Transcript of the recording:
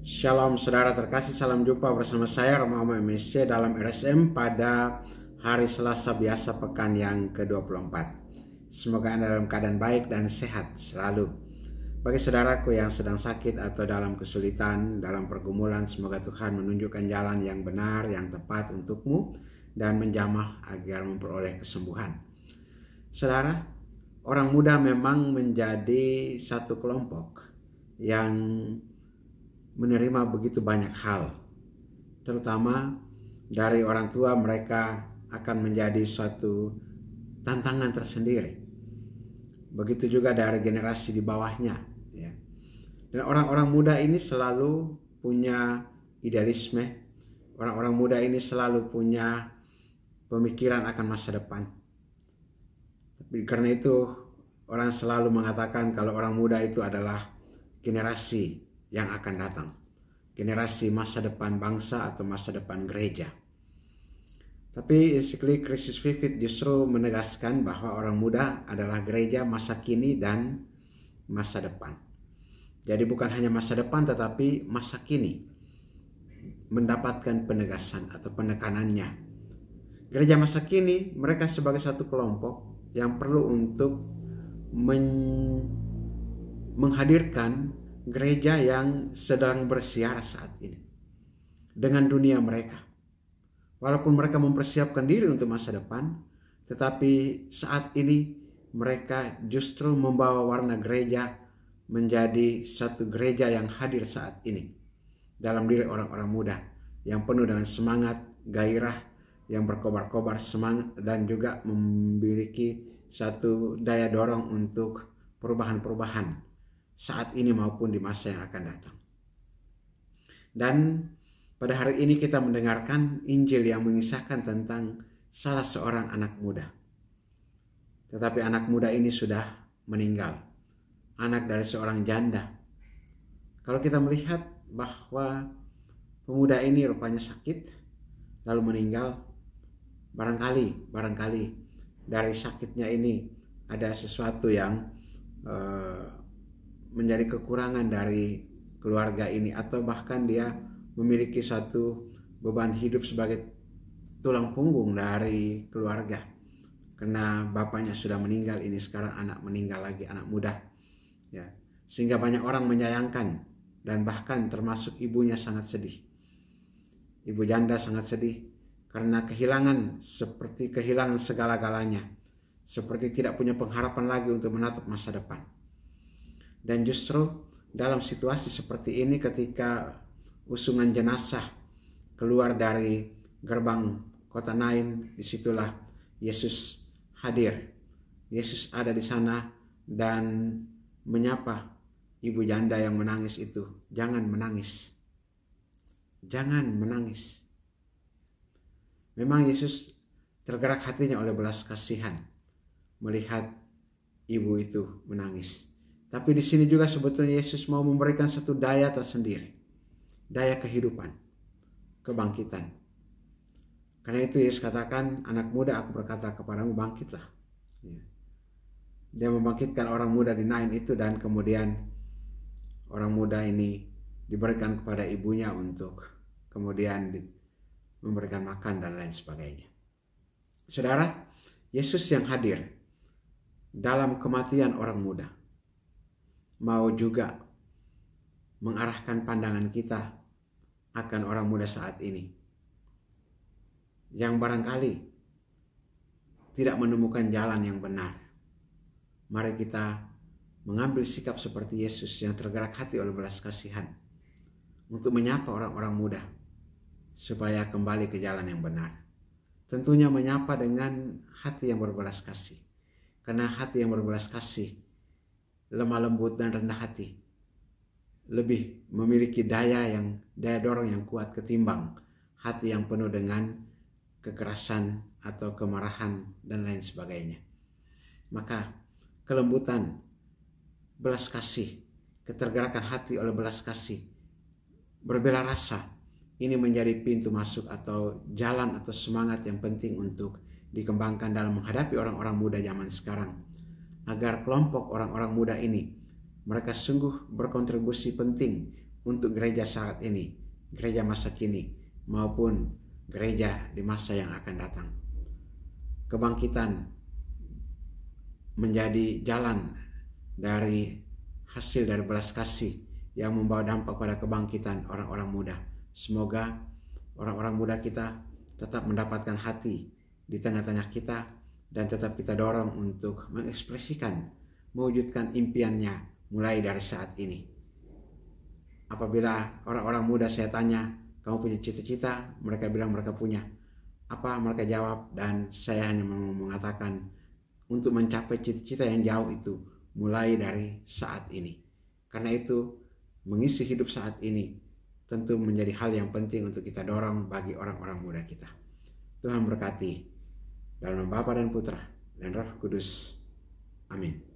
Shalom saudara terkasih, salam jumpa bersama saya Romo MSC dalam RSM pada hari Selasa biasa pekan yang ke-24. Semoga Anda dalam keadaan baik dan sehat selalu. Bagi saudaraku yang sedang sakit atau dalam kesulitan, dalam pergumulan, semoga Tuhan menunjukkan jalan yang benar, yang tepat untukmu dan menjamah agar memperoleh kesembuhan. Saudara, orang muda memang menjadi satu kelompok yang menerima begitu banyak hal, terutama dari orang tua. Mereka akan menjadi suatu tantangan tersendiri. Begitu juga dari generasi di bawahnya, ya. Dan orang-orang muda ini selalu punya idealisme. Orang-orang muda ini selalu punya pemikiran akan masa depan. Tapi karena itu orang selalu mengatakan kalau orang muda itu adalah generasi yang akan datang, generasi masa depan bangsa atau masa depan gereja. Tapi Ensiklik Christus Vivit justru menegaskan bahwa orang muda adalah gereja masa kini dan masa depan. Jadi bukan hanya masa depan tetapi masa kini mendapatkan penegasan atau penekanannya. Gereja masa kini mereka sebagai satu kelompok yang perlu untuk menghadirkan gereja yang sedang bersiar saat ini dengan dunia mereka. Walaupun mereka mempersiapkan diri untuk masa depan, tetapi saat ini mereka justru membawa warna gereja menjadi satu gereja yang hadir saat ini dalam diri orang-orang muda yang penuh dengan semangat, gairah, yang berkobar-kobar semangat dan juga memiliki satu daya dorong untuk perubahan-perubahan saat ini maupun di masa yang akan datang. Dan pada hari ini kita mendengarkan Injil yang mengisahkan tentang salah seorang anak muda. Tetapi anak muda ini sudah meninggal, anak dari seorang janda. Kalau kita melihat bahwa pemuda ini rupanya sakit lalu meninggal, barangkali dari sakitnya ini ada sesuatu yang menjadi kekurangan dari keluarga ini, atau bahkan dia memiliki satu beban hidup sebagai tulang punggung dari keluarga karena bapaknya sudah meninggal. Ini sekarang anak meninggal lagi, anak muda, ya, sehingga banyak orang menyayangkan dan bahkan termasuk ibunya sangat sedih. Ibu janda sangat sedih karena seperti kehilangan segala-galanya, seperti tidak punya pengharapan lagi untuk menatap masa depan. Dan justru dalam situasi seperti ini, ketika usungan jenazah keluar dari gerbang kota Nain, disitulah Yesus hadir. Yesus ada di sana dan menyapa ibu janda yang menangis itu. Jangan menangis. Jangan menangis. Memang Yesus tergerak hatinya oleh belas kasihan melihat ibu itu menangis. Tapi di sini juga sebetulnya Yesus mau memberikan satu daya tersendiri, daya kehidupan, kebangkitan. Karena itu Yesus katakan, anak muda aku berkata kepadamu, bangkitlah. Dia membangkitkan orang muda di Nain itu, dan kemudian orang muda ini diberikan kepada ibunya untuk kemudian memberikan makan dan lain sebagainya. Saudara, Yesus yang hadir dalam kematian orang muda mau juga mengarahkan pandangan kita akan orang muda saat ini yang barangkali tidak menemukan jalan yang benar. Mari kita mengambil sikap seperti Yesus yang tergerak hati oleh belas kasihan untuk menyapa orang-orang muda supaya kembali ke jalan yang benar. Tentunya menyapa dengan hati yang berbelas kasih, karena hati yang berbelas kasih, lemah lembut dan rendah hati, lebih memiliki daya dorong yang kuat ketimbang hati yang penuh dengan kekerasan atau kemarahan dan lain sebagainya. Maka kelembutan, belas kasih, ketergerakan hati oleh belas kasih, berbela rasa, ini menjadi pintu masuk atau jalan atau semangat yang penting untuk dikembangkan dalam menghadapi orang-orang muda zaman sekarang, agar kelompok orang-orang muda ini mereka sungguh berkontribusi penting untuk gereja saat ini, gereja masa kini, maupun gereja di masa yang akan datang. Kebangkitan menjadi jalan dari hasil dari belas kasih yang membawa dampak pada kebangkitan orang-orang muda. Semoga orang-orang muda kita tetap mendapatkan hati di tengah-tengah kita dan tetap kita dorong untuk mengekspresikan, mewujudkan impiannya mulai dari saat ini. Apabila orang-orang muda saya tanya, kamu punya cita-cita? Mereka bilang mereka punya. Apa mereka jawab? Dan saya hanya mau mengatakan, untuk mencapai cita-cita yang jauh itu mulai dari saat ini. Karena itu mengisi hidup saat ini tentu menjadi hal yang penting untuk kita dorong bagi orang-orang muda kita. Tuhan berkati dalam nama Bapa dan Putra dan Roh Kudus. Amin.